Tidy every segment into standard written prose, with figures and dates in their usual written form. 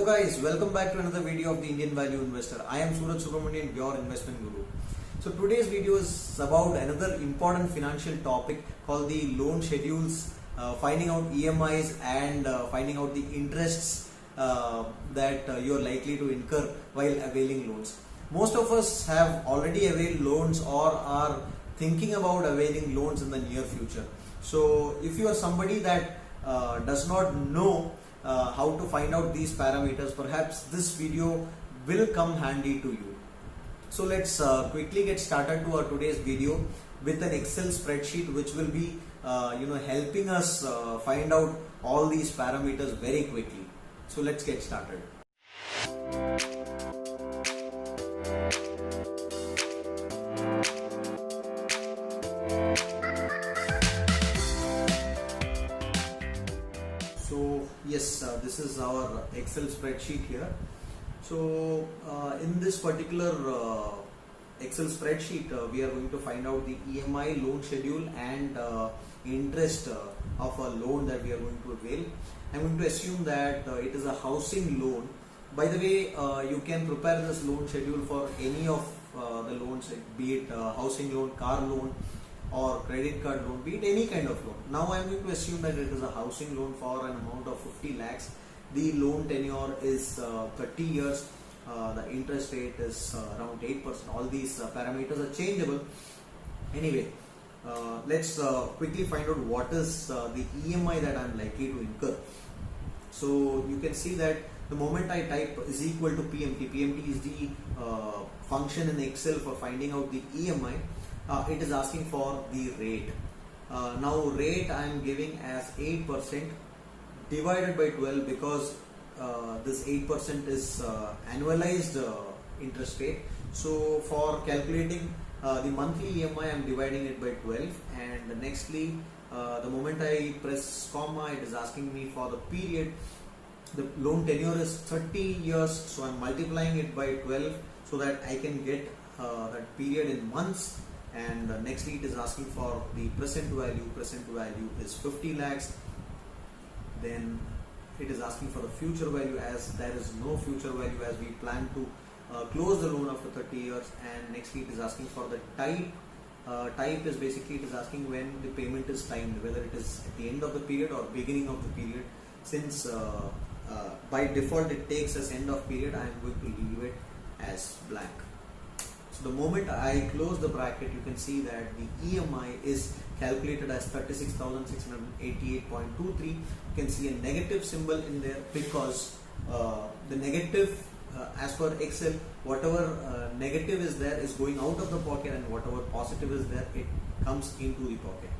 guys, welcome back to another video of the Indian Value Investor. I am Suraj Subramanian, your investment guru. So today's video is about another important financial topic called the loan schedules, finding out EMIs and finding out the interests that you are likely to incur while availing loans. Most of us have already availed loans or are thinking about availing loans in the near future. So if you are somebody that does not know how to find out these parameters, perhaps this video will come handy to you. So let's quickly get started to our today's video with an Excel spreadsheet which will be helping us find out all these parameters very quickly. So let's get started. So yes, this is our Excel spreadsheet here. So in this particular Excel spreadsheet, we are going to find out the EMI, loan schedule and interest of a loan that we are going to avail. I'm going to assume that it is a housing loan. By the way, you can prepare this loan schedule for any of the loans, be it housing loan, car loan or credit card loan, be it any kind of loan. Now I'm going to assume that it is a housing loan for an amount of 50 lakhs. The loan tenure is 30 years. The interest rate is around 8%. All these parameters are changeable. Anyway, let's quickly find out what is the EMI that I'm likely to incur. So you can see that the moment I type is equal to PMT, PMT is the function in Excel for finding out the EMI. It is asking for the rate. Now rate I am giving as 8% divided by 12 because this 8% is annualized interest rate. So for calculating the monthly EMI I am dividing it by 12, and nextly the moment I press comma it is asking me for the period. The loan tenure is 30 years, so I am multiplying it by 12 so that I can get that period in months. And nextly it is asking for the present value is 50 lakhs. Then it is asking for the future value, as there is no future value as we plan to close the loan after 30 years. And nextly it is asking for the type. Type is basically it is asking when the payment is timed, whether it is at the end of the period or beginning of the period. Since by default it takes as end of period, I am going to leave it as blank. So the moment I close the bracket, you can see that the EMI is calculated as 36,688.23. You can see a negative symbol in there because the negative, as per Excel, whatever negative is there is going out of the pocket, and whatever positive is there, it comes into the pocket.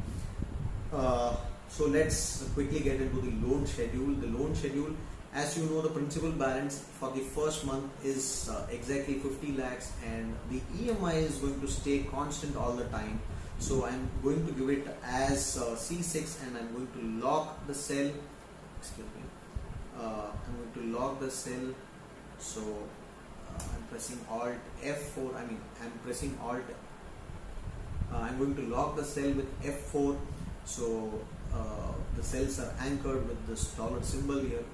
So let's quickly get into the loan schedule. The loan schedule, as you know, the principal balance for the first month is exactly 50 lakhs, and the EMI is going to stay constant all the time. So I'm going to give it as C6, and I'm going to lock the cell. Excuse me. I'm going to lock the cell. So I'm pressing Alt F4. I'm pressing Alt. I'm going to lock the cell with F4. So the cells are anchored with this dollar symbol here.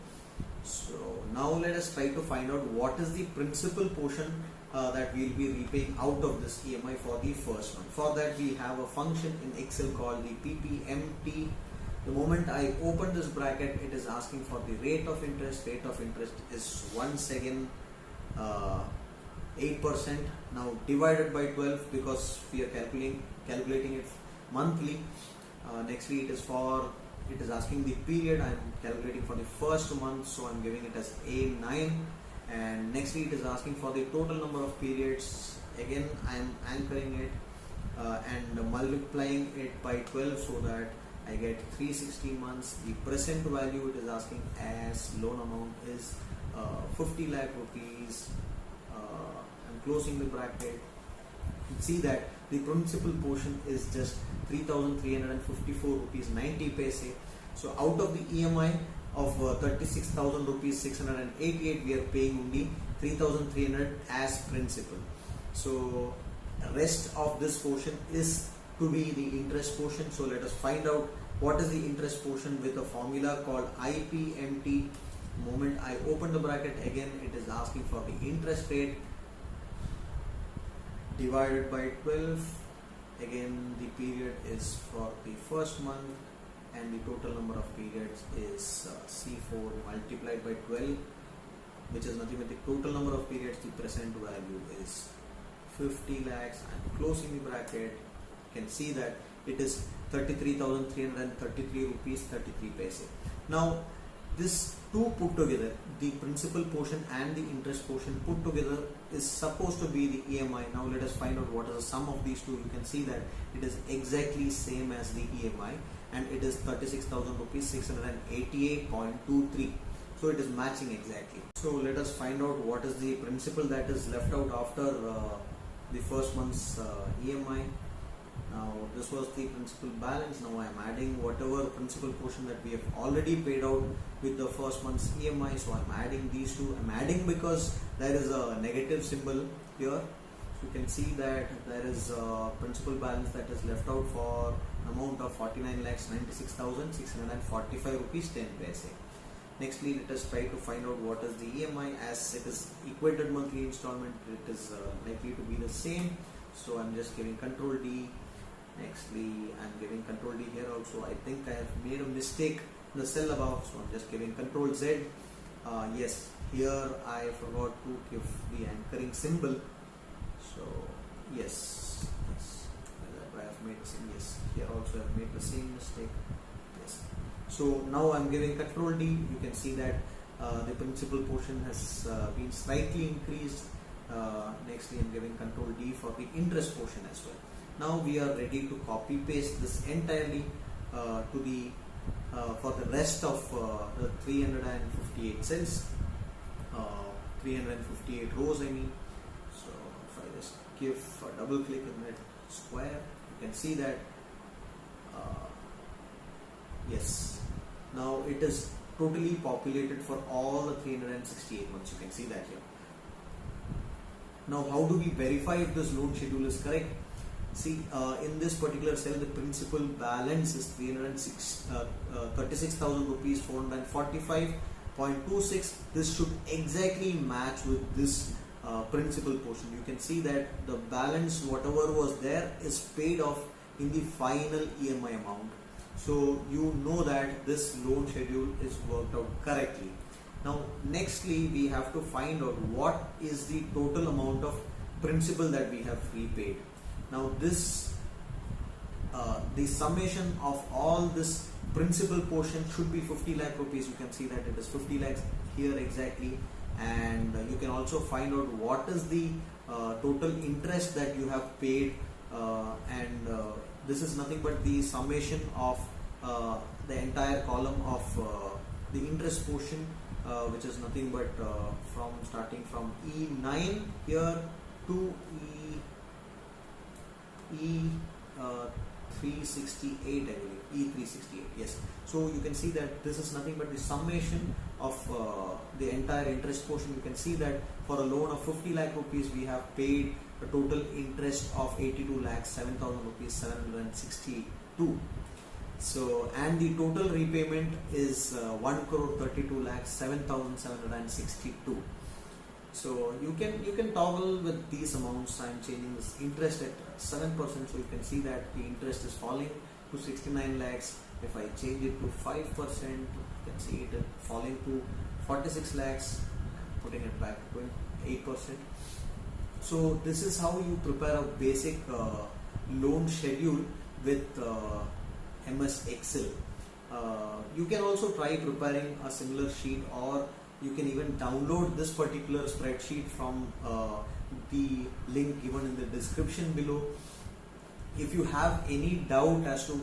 So now let us try to find out what is the principal portion that we will be repaying out of this EMI for the first month. For that we have a function in Excel called the PPMT. The moment I open this bracket, it is asking for the rate of interest. Rate of interest is once again 8%. Now divided by 12 because we are calculating it monthly. Nextly it is asking the period. I am calculating for the first month, so I am giving it as A9. And nextly it is asking for the total number of periods. Again I am anchoring it and multiplying it by 12 so that I get 360 months. The present value it is asking as loan amount is 50 lakh rupees. I'm closing the bracket. You can see that the principal portion is just 3,354 rupees 90 paise. So out of the EMI of 36,000 rupees 688, we are paying only 3,300 as principal. So rest of this portion is to be the interest portion. So let us find out what is the interest portion with a formula called IPMT. Moment I open the bracket, again it is asking for the interest rate divided by 12. Again the period is for the first month, and the total number of periods is C4 multiplied by 12, which is nothing but the total number of periods. The present value is 50 lakhs. I'm closing the bracket. You can see that it is 33,333 rupees 33 paise. Now this two put together, the principal portion and the interest portion put together, is supposed to be the EMI. Now let us find out what is the sum of these two. You can see that it is exactly same as the EMI, and it is 36,000 rupees 688.23. So it is matching exactly. So let us find out what is the principal that is left out after the first month's EMI. Now this was the principal balance. Now I am adding whatever principal portion that we have already paid out with the first month's EMI. So I am adding these two. I am adding because there is a negative symbol here. So you can see that there is a principal balance that is left out for an amount of 49,96,645 rupees 10 paise. Nextly, let us try to find out what is the EMI. As it is equated monthly installment, it is likely to be the same. So I'm just giving Control D. Nextly, I'm giving Control D here also. I think I have made a mistake in the cell above, so I'm just giving Control Z. Yes, here I forgot to give the anchoring symbol. So yes, I have made the same. Yes, here also I have made the same mistake. Yes. So now I'm giving Control D. You can see that the principal portion has been slightly increased. Nextly, I'm giving Control D for the interest portion as well. Now we are ready to copy paste this entirely to the for the rest of the 358 cells, 358 rows I mean. So if I just give a double click in that square, you can see that yes, now it is totally populated for all the 368 months. You can see that here. Now how do we verify if this loan schedule is correct? See, in this particular cell, the principal balance is 36,000 rupees 445.26. This should exactly match with this principal portion. You can see that the balance, whatever was there, is paid off in the final EMI amount. So you know that this loan schedule is worked out correctly. Now nextly, we have to find out what is the total amount of principal that we have repaid. Now this the summation of all this principal portion should be 50 lakh rupees. You can see that it is 50 lakhs here exactly, and you can also find out what is the total interest that you have paid, and this is nothing but the summation of the entire column of the interest portion, which is nothing but from starting from E9 here to E368, I believe, E368, yes. So you can see that this is nothing but the summation of the entire interest portion. You can see that for a loan of 50 lakh rupees, we have paid a total interest of 82 lakhs 7,000 rupees 762. So, and the total repayment is 1 crore 32 lakhs 7,762. So you can toggle with these amounts. I am changing this interest at 7%, so you can see that the interest is falling to 69 lakhs. If I change it to 5%, you can see it falling to 46 lakhs, putting it back to 8%. So this is how you prepare a basic loan schedule with MS Excel. You can also try preparing a similar sheet, or you can even download this particular spreadsheet from the link given in the description below. If you have any doubt as to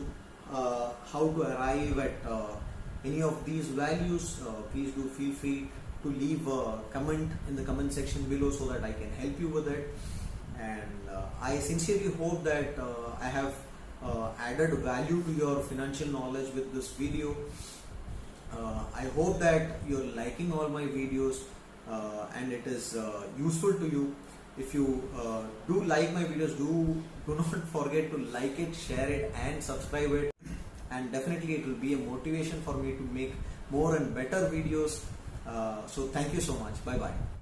how to arrive at any of these values, please do feel free to leave a comment in the comment section below so that I can help you with it. And I sincerely hope that I have added value to your financial knowledge with this video. I hope that you're liking all my videos and it is useful to you. If you do like my videos, do not forget to like it, share it and subscribe it, and definitely it will be a motivation for me to make more and better videos. So thank you so much. Bye bye.